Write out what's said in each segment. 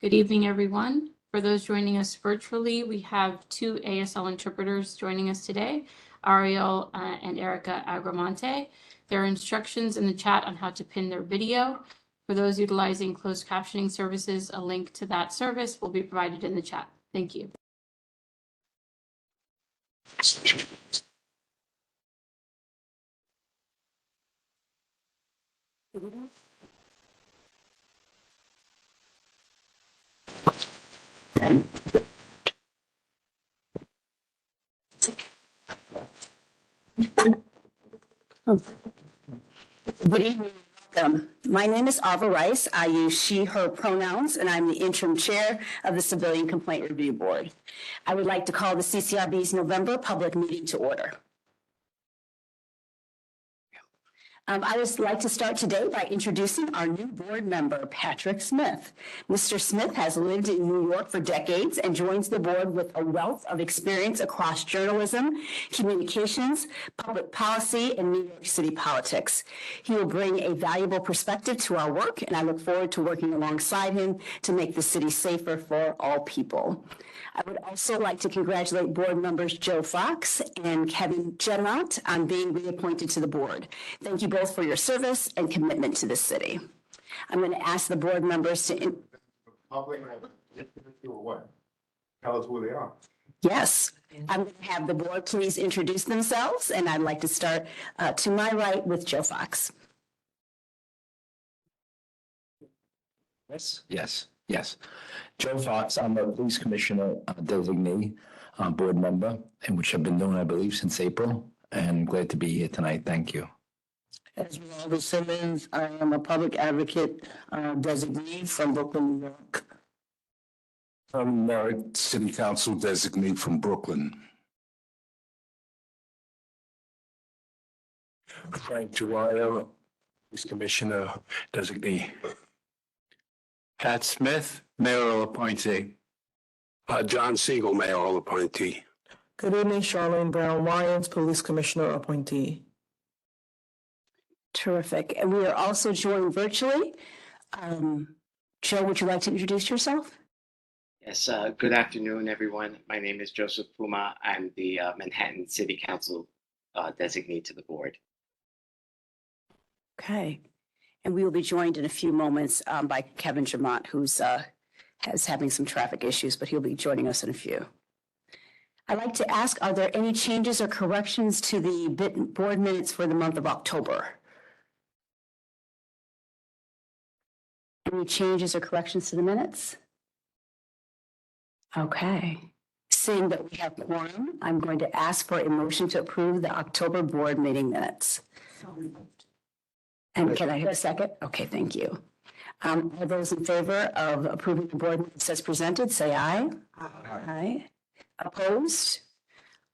Good evening, everyone. For those joining us virtually, we have two ASL interpreters joining us today, Ariel and Erica Agramonte. There are instructions in the chat on how to pin their video. For those utilizing closed captioning services, a link to that service will be provided in the chat. Thank you. Good evening. Welcome. My name is Ava Rice. I use she, her pronouns, and I'm the interim chair of the Civilian Complaint Review Board. I would like to call the CCRB's November public meeting to order. I would like to start today by introducing our new board member, Patrick Smith. Mr. Smith has lived in New York for decades and joins the board with a wealth of experience across journalism, communications, public policy, and New York City politics. He will bring a valuable perspective to our work, and I look forward to working alongside him to make the city safer for all people. I would also like to congratulate board members Joe Fox and Kevin Genot on being reappointed to the board. Thank you both for your service and commitment to this city. I'm going to ask the board members to... Public, or what? Tell us who they are. Yes, I'm going to have the board please introduce themselves, and I'd like to start to my right with Joe Fox. Yes. Joe Fox, I'm a police commissioner designee, board member, and which I've been doing, I believe, since April, and glad to be here tonight. Thank you. Esmeralda Simmons, I am a public advocate designee from Brooklyn, New York. I'm Merritt, City Council designee from Brooklyn. Frank Giuliano, Police Commissioner designee. Pat Smith, mayoral appointee. John Siegel, mayoral appointee. Good evening, Charlene Brown Lyons, Police Commissioner appointee. Terrific. And we are also joined virtually. Joe, would you like to introduce yourself? Yes, good afternoon, everyone. My name is Joseph Puma. I'm the Manhattan City Council designee to the board. Okay. And we will be joined in a few moments by Kevin Jamont, who's having some traffic issues, but he'll be joining us in a few. I'd like to ask, are there any changes or corrections to the board minutes for the month of October? Any changes or corrections to the minutes? Okay. Seeing that we have quorum, I'm going to ask for a motion to approve the October board meeting minutes. And can I have a second? Okay, thank you. All those in favor of approving the board minutes as presented, say aye. Aye. Opposed?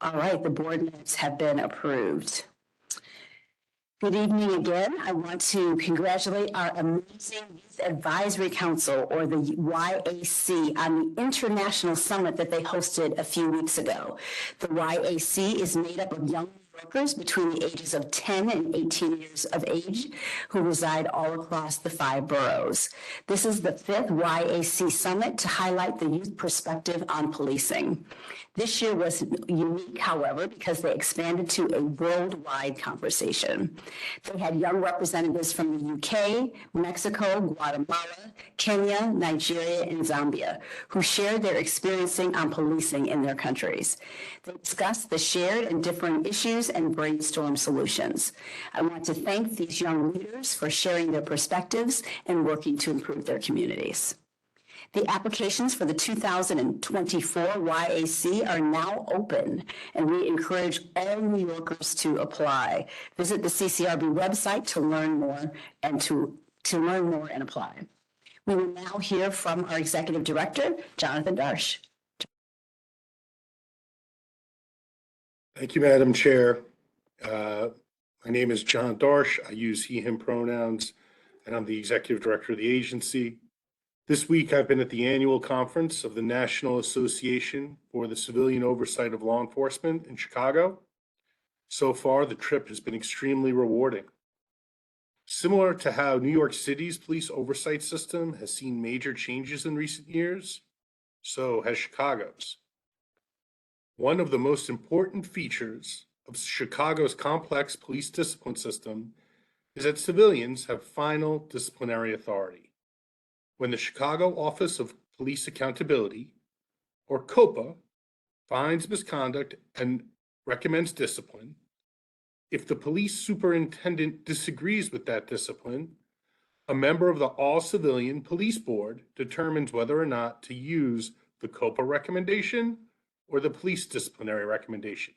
All right, the board minutes have been approved. Good evening again. I want to congratulate our amazing Youth Advisory Council, or the YAC, on the international summit that they hosted a few weeks ago. The YAC is made up of young workers between the ages of 10 and 18 years of age who reside all across the 5 boroughs. This is the 5th YAC Summit to highlight the youth perspective on policing. This year was unique, however, because they expanded to a worldwide conversation. They had young representatives from the UK, Mexico, Guatemala, Kenya, Nigeria, and Zambia, who shared their experiencing on policing in their countries. They discussed the shared and differing issues and brainstorm solutions. I want to thank these young leaders for sharing their perspectives and working to improve their communities. The applications for the 2024 YAC are now open, and we encourage all New Yorkers to apply. Visit the CCRB website to learn more and to learn more and apply. We will now hear from our Executive Director, Jonathan Darsh. Thank you, Madam Chair. My name is John Darsh. I use he, him pronouns, and I'm the Executive Director of the agency. This week, I've been at the annual conference of the National Association for the Civilian Oversight of Law Enforcement in Chicago. So far, the trip has been extremely rewarding. Similar to how New York City's police oversight system has seen major changes in recent years, so has Chicago's. One of the most important features of Chicago's complex police discipline system is that civilians have final disciplinary authority. When the Chicago Office of Police Accountability, or COPA, finds misconduct and recommends discipline, if the police superintendent disagrees with that discipline, a member of the all-civilian police board determines whether or not to use the COPA recommendation or the police disciplinary recommendation,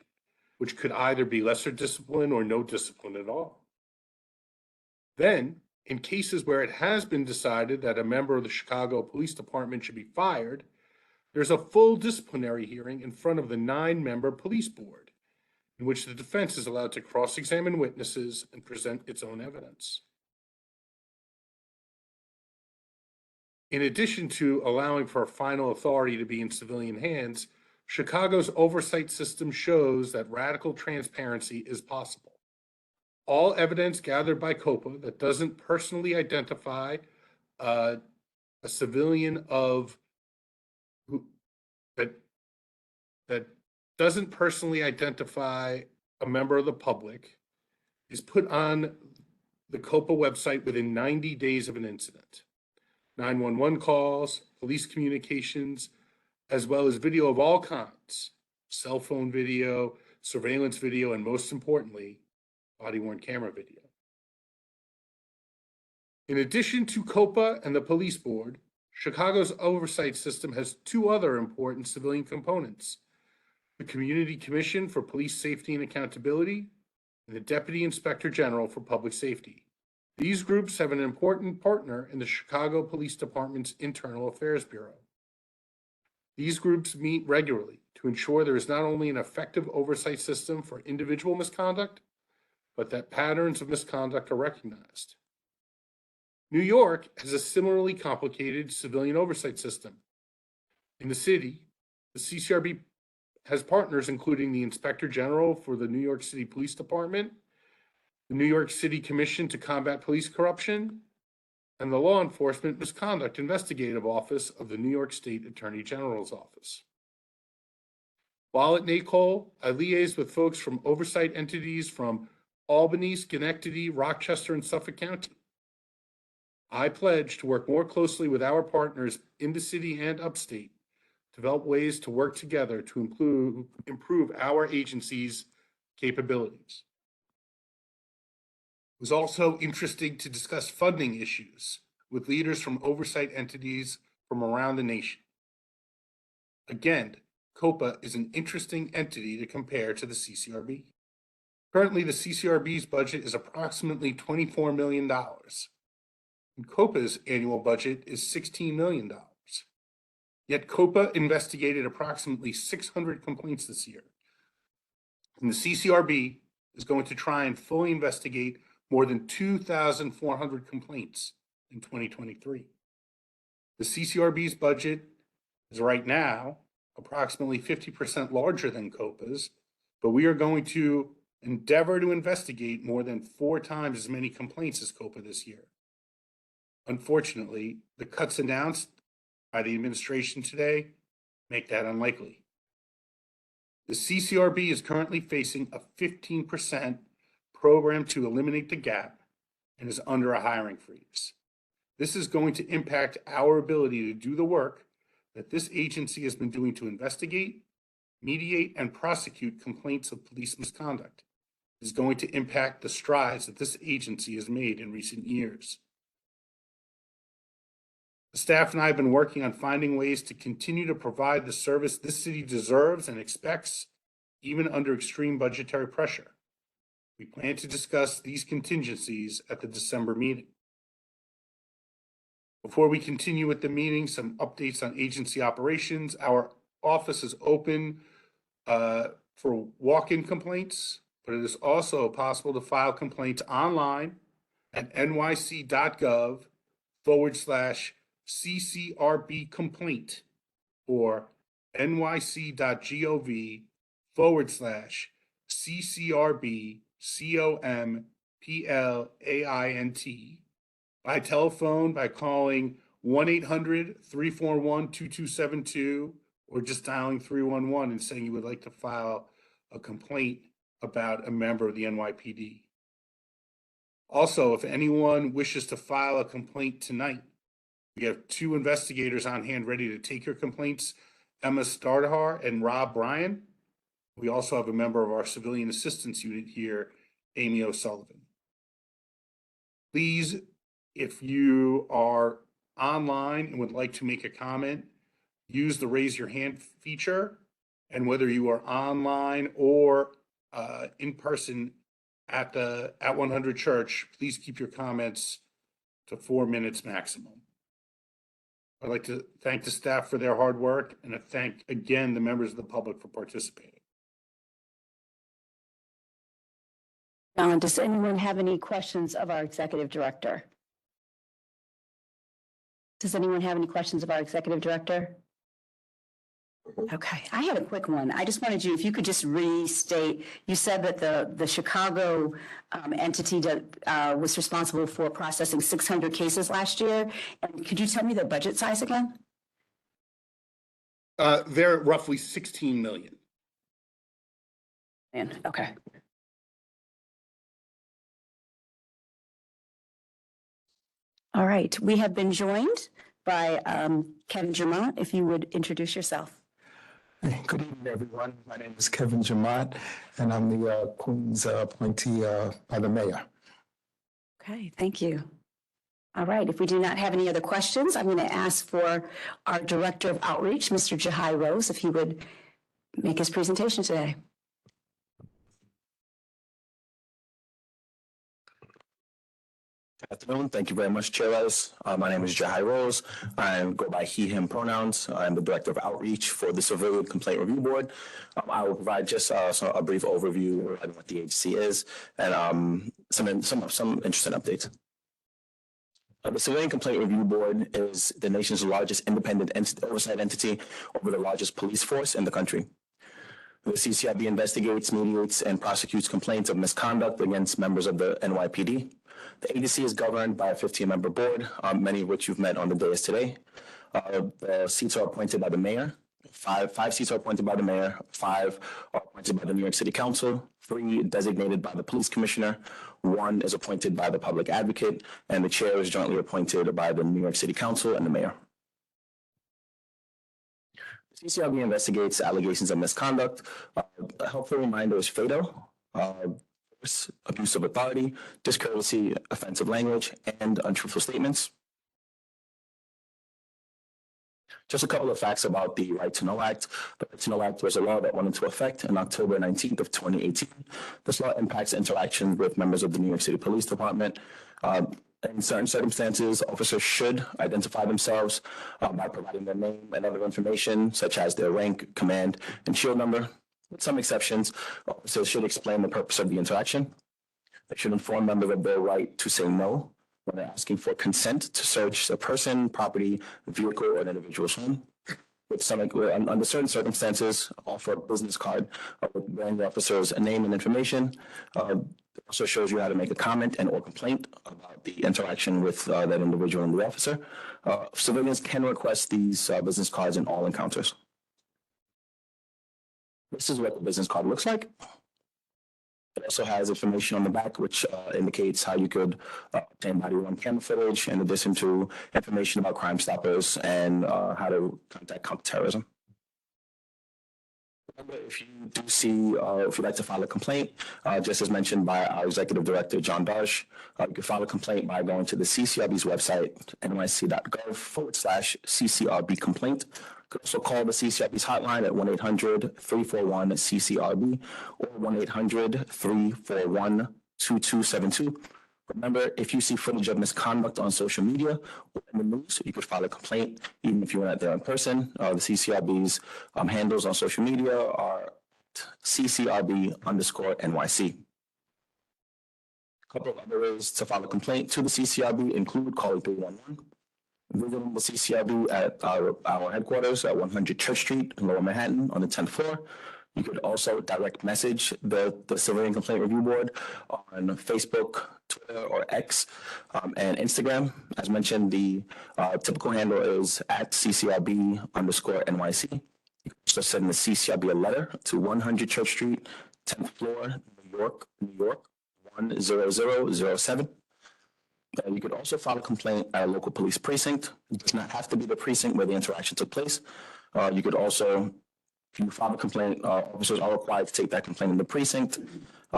which could either be lesser discipline or no discipline at all. Then, in cases where it has been decided that a member of the Chicago Police Department should be fired, there's a full disciplinary hearing in front of the 9-member police board, in which the defense is allowed to cross-examine witnesses and present its own evidence. In addition to allowing for final authority to be in civilian hands, Chicago's oversight system shows that radical transparency is possible. All evidence gathered by COPA that doesn't personally identify a civilian that doesn't personally identify a member of the public is put on the COPA website within 90 days of an incident. 911 calls, police communications, as well as video of all kinds, cell phone video, surveillance video, and most importantly, body-worn camera video. In addition to COPA and the police board, Chicago's oversight system has 2 other important civilian components: the Community Commission for Police Safety and Accountability, and the Deputy Inspector General for Public Safety. These groups have an important partner in the Chicago Police Department's Internal Affairs Bureau. These groups meet regularly to ensure there is not only an effective oversight system for individual misconduct, but that patterns of misconduct are recognized. New York has a similarly complicated civilian oversight system. In the city, the CCRB has partners including the Inspector General for the New York City Police Department, the New York City Commission to Combat Police Corruption, and the Law Enforcement Misconduct Investigative Office of the New York State Attorney General's Office. While at NACOL, I liaise with folks from oversight entities from Albany, Schenectady, Rochester, and Suffolk County. I pledge to work more closely with our partners in the city and upstate to develop ways to work together to improve our agency's capabilities. It was also interesting to discuss funding issues with leaders from oversight entities from around the nation. Again, COPA is an interesting entity to compare to the CCRB. Currently, the CCRB's budget is approximately $24 million. And COPA's annual budget is $16 million. Yet COPA investigated approximately 600 complaints this year. And the CCRB is going to try and fully investigate more than 2,400 complaints in 2023. The CCRB's budget is right now approximately 50% larger than COPA's, but we are going to endeavor to investigate more than 4 times as many complaints as COPA this year. Unfortunately, the cuts announced by the administration today make that unlikely. The CCRB is currently facing a 15% program to eliminate the gap and is under a hiring freeze. This is going to impact our ability to do the work that this agency has been doing to investigate, mediate, and prosecute complaints of police misconduct. It is going to impact the strides that this agency has made in recent years. The staff and I have been working on finding ways to continue to provide the service this city deserves and expects, even under extreme budgetary pressure. We plan to discuss these contingencies at the December meeting. Before we continue with the meeting, some updates on agency operations. Our office is open for walk-in complaints, but it is also possible to file complaints online at nyc.gov/CCRB complaint or nyc.gov/CCRB PLAINT, by telephone by calling 1-800-341-2272, or just dialing 311 and saying you would like to file a complaint about a member of the NYPD. Also, if anyone wishes to file a complaint tonight, we have two investigators on hand ready to take your complaints, Emma Stardhar and Rob Bryan. We also have a member of our civilian assistance unit here, Amy O'Sullivan. Please, if you are online and would like to make a comment, use the raise your hand feature. And whether you are online or in person at 100 Church, please keep your comments to 4 minutes maximum. I'd like to thank the staff for their hard work and to thank again the members of the public for participating. Alan, does anyone have any questions of our executive director? Does anyone have any questions of our executive director? Okay, I had a quick one. I just wanted you, if you could just restate, you said that the Chicago entity was responsible for processing 600 cases last year. And could you tell me the budget size again? They're roughly 16 million. Okay. All right, we have been joined by Kevin Germont. If you would introduce yourself. Hey, good evening, everyone. My name is Kevin Jamont, and I'm the Queen's appointee by the mayor. Okay, thank you. All right, if we do not have any other questions, I'm going to ask for our Director of Outreach, Mr. Jahai Rose, if he would make his presentation today. Good afternoon. Thank you very much, Chair Rice. My name is Jahai Rose. I go by he, him pronouns. I'm the Director of Outreach for the Civilian Complaint Review Board. I will provide just a brief overview of what the agency is and some interesting updates. The Civilian Complaint Review Board is the nation's largest independent oversight entity over the largest police force in the country. The CCRB investigates, mediates, and prosecutes complaints of misconduct against members of the NYPD. The agency is governed by a 15-member board, many of which you've met on the dais today. The seats are appointed by the mayor. Five seats are appointed by the mayor. 5 are appointed by the New York City Council. 3 designated by the police commissioner. 1 is appointed by the public advocate, and the chair is jointly appointed by the New York City Council and the mayor. CCRB investigates allegations of misconduct. A helpful reminder is fatal. Abuse of authority, discourtesy, offensive language, and untruthful statements. Just a couple of facts about the Right to Know Act. The Right to Know Act was a law that went into effect on October 19th of 2018. This law impacts interactions with members of the New York City Police Department. In certain circumstances, officers should identify themselves by providing their name and other information, such as their rank, command, and shield number. With some exceptions, officers should explain the purpose of the interaction. They should inform members of their right to say no when they're asking for consent to search a person, property, vehicle, or an individual's home. Under certain circumstances, offer a business card with the officer's name and information. Also shows you how to make a comment and or complaint about the interaction with that individual and the officer. Civilians can request these business cards in all encounters. This is what the business card looks like. It also has information on the back, which indicates how you could obtain body-worn camera footage, in addition to information about Crime Stoppers and how to contact counterterrorism. Remember, if you do see, if you'd like to file a complaint, just as mentioned by our Executive Director, John Darsh, you can file a complaint by going to the CCRB's website, nyc.gov/CCRB complaint. You can also call the CCRB's hotline at 1-800-341-CCRB or 1-800-341-2272. Remember, if you see footage of misconduct on social media or in the news, you could file a complaint, even if you were not there in person. The CCRB's handles on social media are CCRB_NYC. A couple of other ways to file a complaint to the CCRB include calling 311. Visiting the CCRB at our headquarters at 100 Church Street in Lower Manhattan on the 10th floor. You could also direct message the Civilian Complaint Review Board on Facebook, Twitter, or X, and Instagram. As mentioned, the typical handle is at CCRB _ NYC. You can also send the CCRB a letter to 100 Church Street, 10th floor, New York, 10007. You could also file a complaint at a local police precinct. It does not have to be the precinct where the interaction took place. You could also, if you file a complaint, officers are required to take that complaint in the precinct.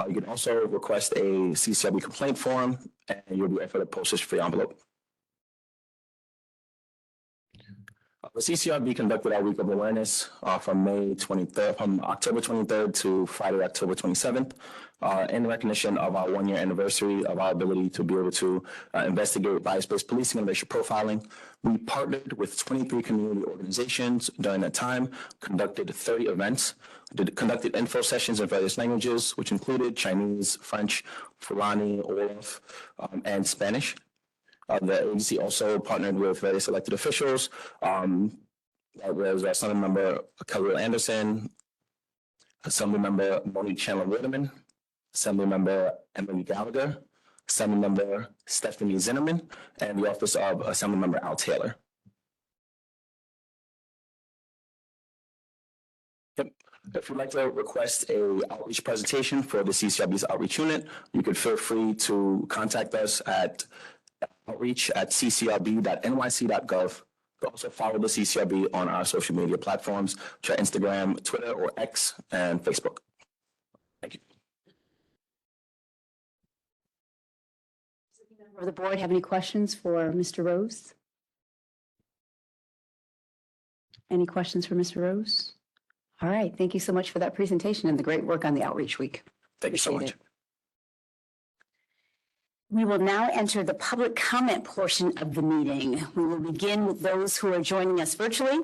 You can also request a CCRB complaint form, and you'll be offered a postage-free envelope. The CCRB conducted our week of awareness from October 23rd to Friday, October 27th, in recognition of our 1-year anniversary of our ability to be able to investigate bias-based policing and racial profiling. We partnered with 23 community organizations during that time, conducted 30 events, conducted info sessions in various languages, which included Chinese, French, Fulani, Wolof, and Spanish. The agency also partnered with various elected officials. There was Assembly Member Khalil Anderson, Assembly Member Monique Chandler-Whitterman, Assembly Member Emily Gallagher, Assembly Member Stephanie Zinnerman, and the Office of Assembly Member Al Taylor. If you'd like to request a outreach presentation for the CCRB's outreach unit, you could feel free to contact us at outreach@ccrb.nyc.gov. You can also follow the CCRB on our social media platforms, which are Instagram, Twitter, or X, and Facebook. Thank you. Does any member of the board have any questions for Mr. Rose? Any questions for Mr. Rose? All right, thank you so much for that presentation and the great work on the Outreach Week. Thank you so much. Appreciate it. We will now enter the public comment portion of the meeting. We will begin with those who are joining us virtually,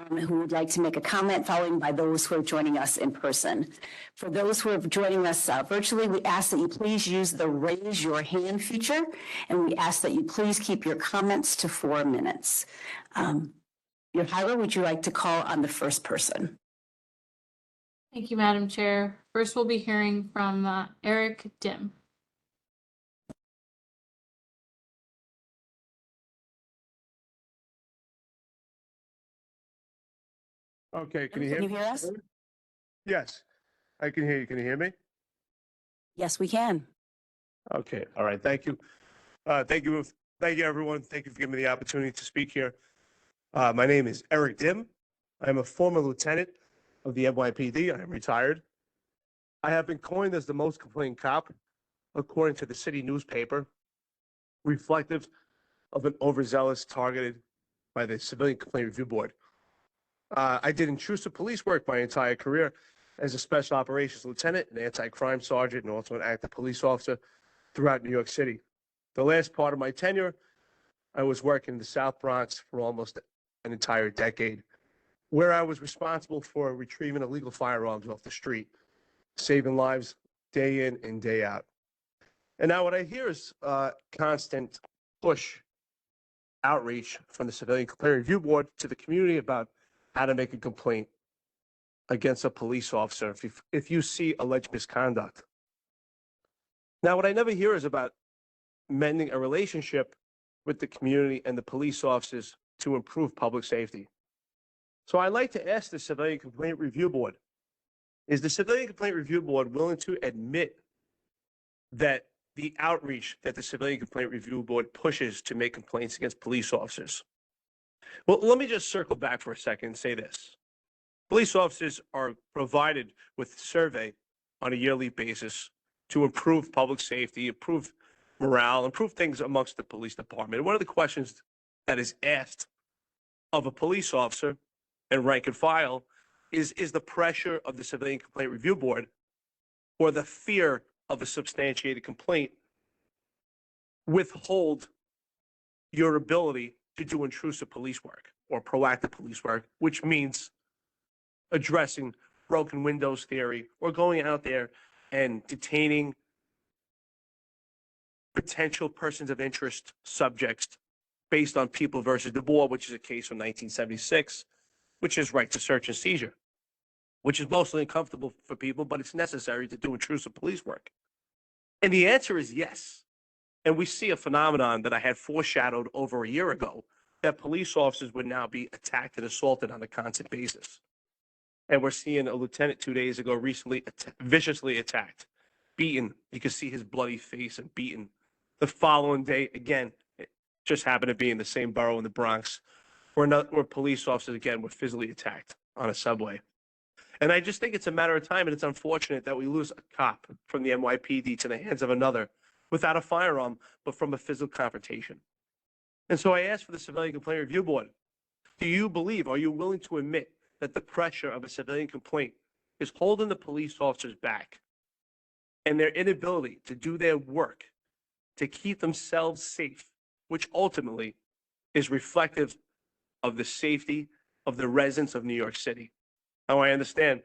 who would like to make a comment, followed by those who are joining us in person. For those who are joining us virtually, we ask that you please use the raise your hand feature, and we ask that you please keep your comments to 4 minutes. Yohaira, would you like to call on the first person? Thank you, Madam Chair. First, we'll be hearing from Eric Dim. Okay, can you Can hear you me? hear us? Yes, I can hear you. Can you hear me? Yes, we can. Okay, all right, thank you. Thank you, everyone. Thank you for giving me the opportunity to speak here. My name is Eric Dim. I'm a former lieutenant of the NYPD. I am retired. I have been coined as the most complained cop, according to the city newspaper, reflective of an overzealous targeted by the Civilian Complaint Review Board. I did intrusive police work my entire career as a special operations lieutenant, an anti-crime sergeant, and also an active police officer throughout New York City. The last part of my tenure, I was working in the South Bronx for almost an entire decade, where I was responsible for retrieving illegal firearms off the street, saving lives day in and day out. And now what I hear is constant push outreach from the Civilian Complaint Review Board to the community about how to make a complaint against a police officer if you see alleged misconduct. Now, what I never hear is about mending a relationship with the community and the police officers to improve public safety. So I'd like to ask the Civilian Complaint Review Board, is the Civilian Complaint Review Board willing to admit that the outreach that the Civilian Complaint Review Board pushes to make complaints against police officers? Well, let me just circle back for a second and say this. Police officers are provided with a survey on a yearly basis to improve public safety, improve morale, improve things amongst the police department. One of the questions that is asked of a police officer and rank and file is the pressure of the Civilian Complaint Review Board or the fear of a substantiated complaint withhold your ability to do intrusive police work or proactive police work, which means addressing broken windows theory or going out there and detaining potential persons of interest subjects based on People versus DuBois, which is a case from 1976, which is right to search and seizure. which is mostly uncomfortable for people, but it's necessary to do intrusive police work? And the answer is yes. And we see a phenomenon that I had foreshadowed over a year ago, that police officers would now be attacked and assaulted on a constant basis. And we're seeing a lieutenant 2 days ago recently viciously attacked, beaten. You can see his bloody face and beaten. The following day, again, it just happened to be in the same borough in the Bronx, where police officers again were physically attacked on a subway. And I just think it's a matter of time, and it's unfortunate that we lose a cop from the NYPD to the hands of another without a firearm, but from a physical confrontation. And so I asked for the Civilian Complaint Review Board, do you believe, are you willing to admit that the pressure of a civilian complaint is holding the police officers back, and their inability to do their work to keep themselves safe, which ultimately is reflective of the safety of the residents of New York City? Now, I understand.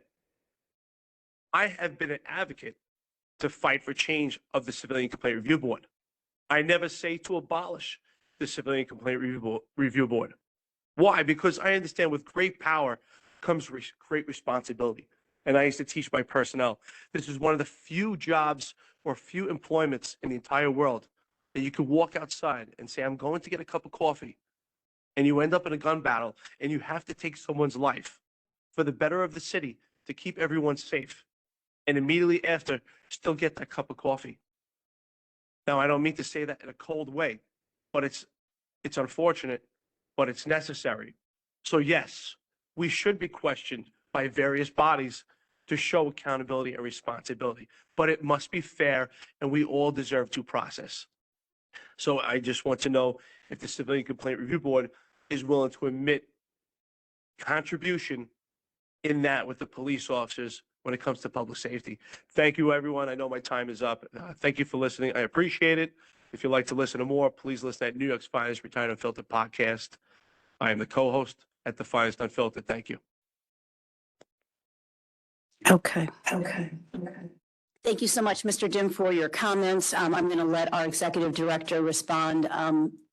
I have been an advocate to fight for change of the Civilian Complaint Review Board. I never say to abolish the Civilian Complaint Review Board. Why? Because I understand with great power comes great responsibility. And I used to teach my personnel. This is one of the few jobs or few employments in the entire world that you could walk outside and say, I'm going to get a cup of coffee. And you end up in a gun battle and you have to take someone's life for the better of the city to keep everyone safe. And immediately after, still get that cup of coffee. Now, I don't mean to say that in a cold way, but it's unfortunate, but it's necessary. So yes, we should be questioned by various bodies to show accountability and responsibility, but it must be fair, and we all deserve due process. So I just want to know if the Civilian Complaint Review Board is willing to admit contribution in that with the police officers when it comes to public safety. Thank you, everyone. I know my time is up. Thank you for listening. I appreciate it. If you'd like to listen to more, please listen at New York's Finest Retired Unfiltered podcast. I am the co-host at the Finest Unfiltered. Thank you. Okay. Thank you so much, Mr. Dim, for your comments. I'm going to let our executive director respond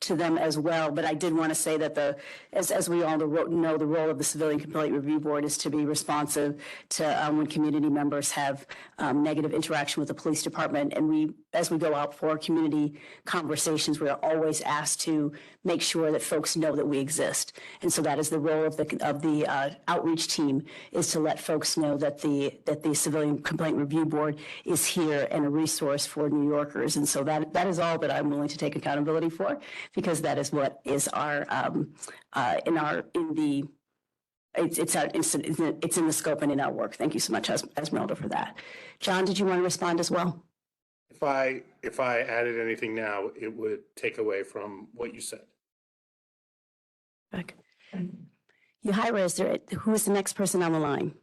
to them as well. But I did want to say that as we all know, the role of the Civilian Complaint Review Board is to be responsive to when community members have negative interaction with the police department. And as we go out for community conversations, we are always asked to make sure that folks know that we exist. And so that is the role of the outreach team, is to let folks know that the Civilian Complaint Review Board is here and a resource for New Yorkers. And so that is all that I'm willing to take accountability for, because that is what is our it's in the scope and in our work. Thank you so much, Esmeralda, for that. John, did you want to respond as well? If I added anything now, it would take away from what you said. Back. Who is the next person on the line?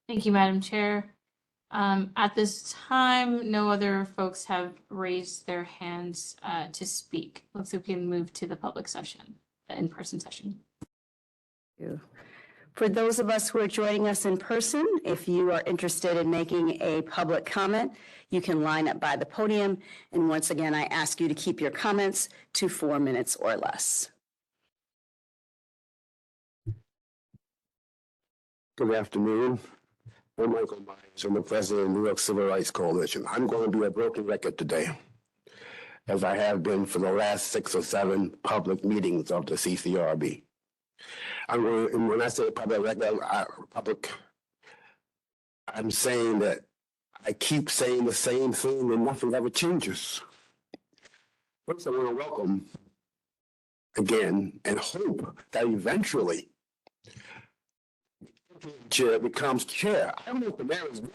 Thank you, Madam Chair. At this time, no other folks have raised their hands to speak. Looks like we can move to the public session, the in-person session. Thank you. For those of us who are joining us in person, if you are interested in making a public comment, you can line up by the podium. And once again, I ask you to keep your comments to 4 minutes or less. Good afternoon. I'm Michael Myers. I'm the president of the New York Civil Rights Coalition. I'm going to be a broken record today, as I have been for the last 6 or 7 public meetings of the CCRB. And when I say public record, I'm saying that I keep saying the same thing and nothing ever changes. First, I want to welcome again and hope that eventually chair becomes chair. I don't know if the mayor is going.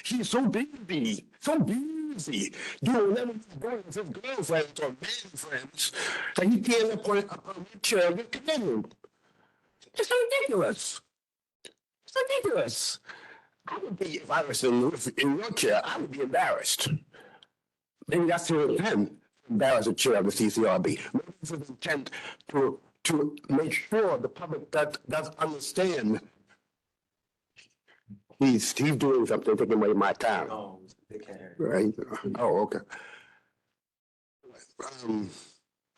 He's so busy doing whatever he's doing with his girlfriends or man friends that he can't appoint a chair of the committee. It's ridiculous. It's ridiculous. I would be, if I was in your chair, I would be embarrassed. Maybe that's the intent, embarrass the chair of the CCRB. Maybe it's the intent to make sure the public does understand he's doing something, taking away my time. Oh, right? Oh, okay.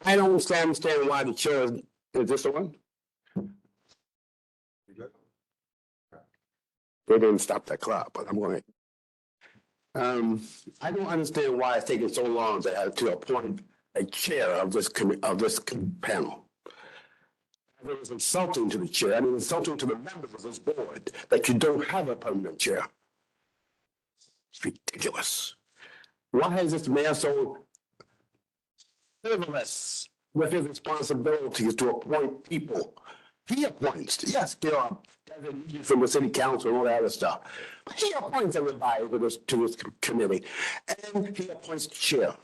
I don't understand why the chair is this the one? They didn't stop that clock, but I'm going. I don't understand why it's taking so long to appoint a chair of this panel. It was insulting to the chair. I mean, insulting to the members of this board that you don't have a permanent chair. It's ridiculous. Why is this man so frivolous with his responsibilities to appoint people? He appoints. Yes, there are designees from the city council and all that other stuff. But he appoints everybody to this committee. And he appoints the chair.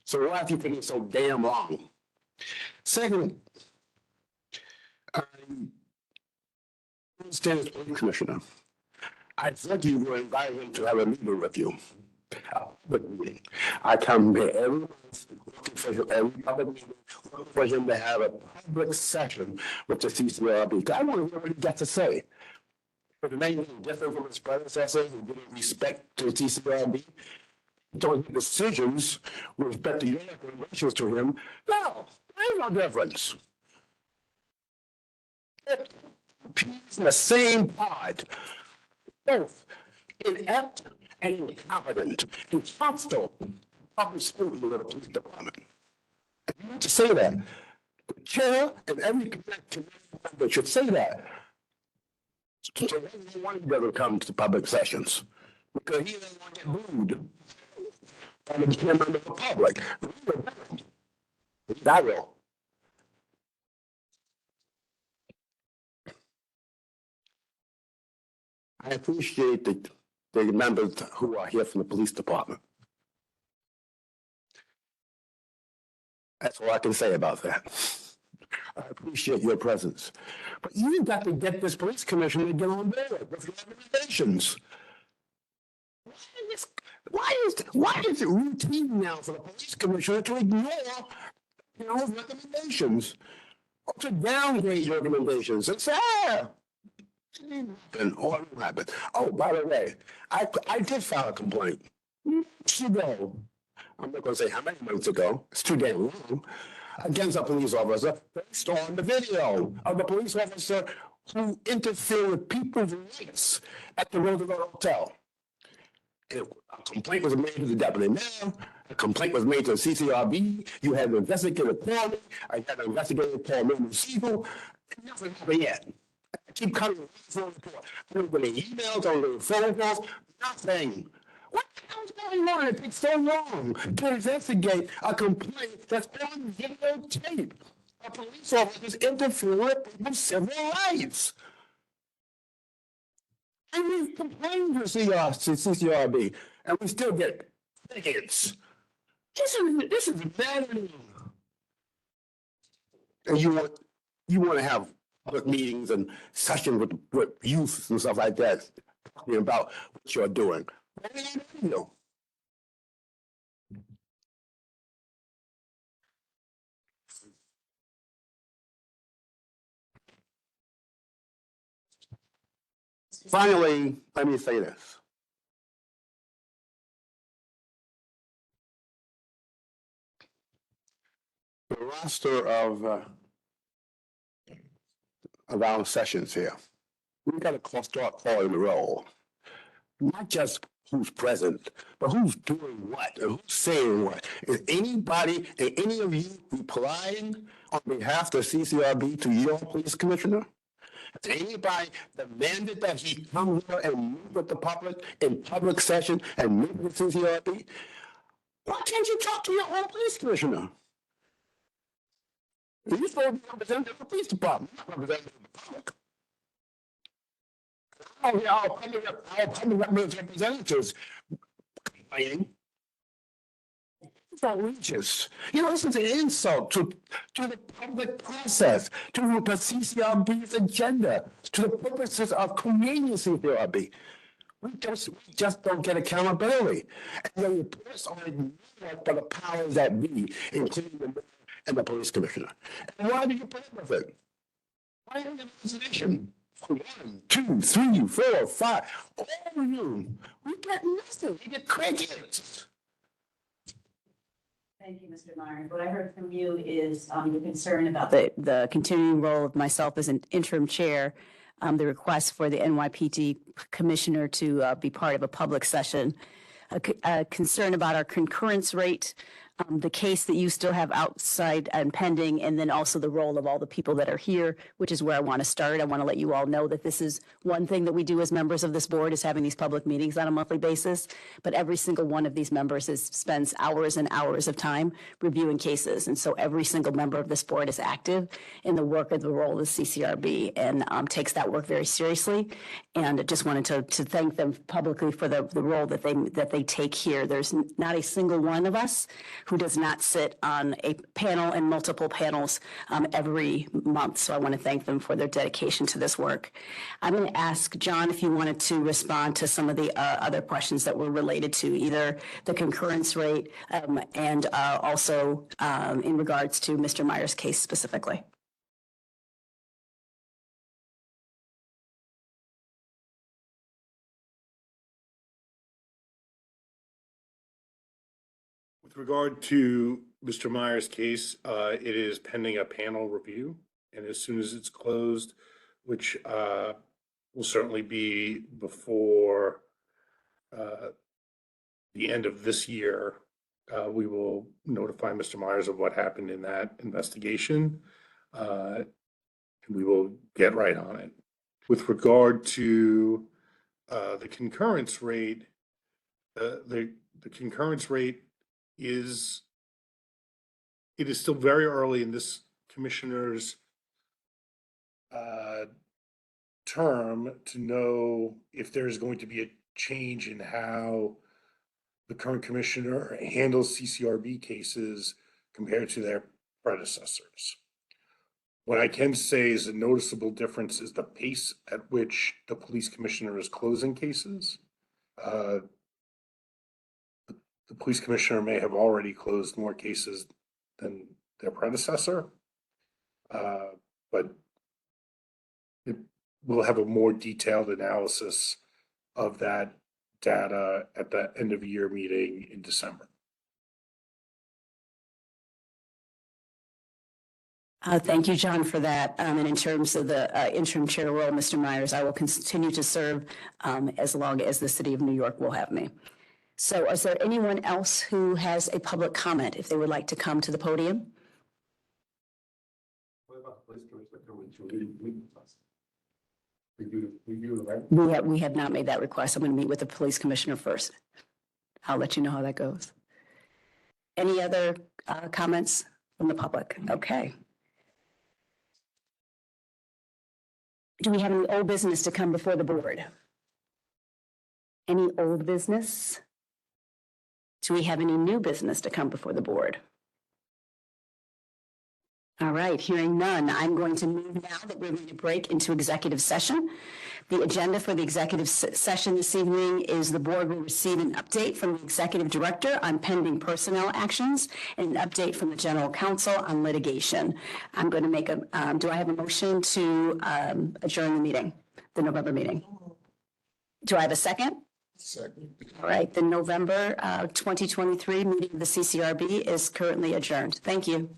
So why is he taking so damn long? Second, I understand as police commissioner. I think you were invited him to have a meeting with you. I come here every month looking for him, every public meeting, looking for him to have a public session with the CCRB. I want to hear what he got to say. But the name is different from his predecessors and giving respect to the CCRB. Don't make decisions with respect to your recommendations to him. No, there's no difference. He's in the same pod, both inept and incompetent and hostile public schools in the police department. And you need to say that. The chair and every committee member should say that. So everyone doesn't come to public sessions because he doesn't want to get booed by the member of the public. I will. I appreciate the members who are here from the police department. That's all I can say about that. I appreciate your presence. But you've got to get this police commissioner to get on board with your recommendations. Why is it routine now for the police commissioner to ignore his recommendations? Or to downgrade your recommendations and say, and all that happened. Oh, by the way, I did file a complaint months ago. I'm not going to say how many months ago. It's too damn long. Against a police officer based on the video of the police officer who interfered with people's rights at the Roosevelt Hotel. A complaint was made to the deputy mayor. A complaint was made to the CCRB. You had an investigator call me. I had an investigator call me Siegel. Nothing happened yet. I keep coming to the phone report. I don't get any emails, I don't get phone calls, nothing. What the hell's going on? It takes so long to investigate a complaint that's on videotape. A police officer interfering with people's civil rights. And we complain to CCRB, and we still get tickets. This is maddening. And you want to have public meetings and sessions with youth and stuff like that, talking about what you're doing. What are you doing? Finally, let me say this. The roster of our sessions here, we've got to start calling the roll. Not just who's present, but who's doing what and who's saying what. Is anybody and any of you replying on behalf of the CCRB to your police commissioner? Has anybody demanded that he come here and meet with the public in public session and meet with the CCRB? Why can't you talk to your own police commissioner? You're supposed to be representative of the police department, not representative of the public. Oh, yeah, our public representatives complaining. It's outrageous. This is an insult to the public process, to the CCRB's agenda, to the purposes of creating CCRB. We just don't get accountability. And the reports are ignored by the powers that be, including the mayor and the police commissioner. And why do you put up with it? Why don't you have a position? 1, 2, 3, 4, 5, all of you. We get nothing. We get crickets. Thank you, Mr. Myers. What I heard from you is your concern about the continuing role of myself as an interim chair the request for the NYPD Commissioner to be part of a public session. A concern about our concurrence rate, the case that you still have outside and pending, and then also the role of all the people that are here, which is where I want to start. I want to let you all know that this is one thing that we do as members of this board, is having these public meetings on a monthly basis. But every single one of these members spends hours and hours of time reviewing cases. And so every single member of this board is active in the work of the role of the CCRB and takes that work very seriously. And I just wanted to thank them publicly for the role that they take here. There's not a single one of us who does not sit on a panel and multiple panels every month. So I want to thank them for their dedication to this work. I'm going to ask John if you wanted to respond to some of the other questions that were related to either the concurrence rate and also in regards to Mr. Meyer's case specifically. With regard to Mr. Meyer's case, it is pending a panel review, and as soon as it's closed, which will certainly be before the end of this year, we will notify Mr. Myers of what happened in that investigation, and we will get right on it. With regard to the concurrence rate, the concurrence rate it is still very early in this commissioner's term to know if there's going to be a change in how the current commissioner handles CCRB cases compared to their predecessors. What I can say is a noticeable difference is the pace at which the police commissioner is closing cases. The police commissioner may have already closed more cases than their predecessor, but we'll have a more detailed analysis of that data at the end of year meeting in December. Thank you, John, for that. And in terms of the interim chair role, Mr. Myers, I will continue to serve as long as the city of New York will have me. So is there anyone else who has a public comment if they would like to come to the podium? We have not made that request. I'm going to meet with the police commissioner first. I'll let you know how that goes. Any other comments from the public? Okay. Do we have any old business to come before the board? Any old business? Do we have any new business to come before the board? All right, hearing none, I'm going to move now that we're going to break into executive session. The agenda for the executive session this evening is the board will receive an update from the executive director on pending personnel actions and an update from the general counsel on litigation. I'm going to make do I have a motion to adjourn the meeting, the November meeting? Do I have a second? Second. All right, the November 2023 meeting of the CCRB is currently adjourned. Thank you.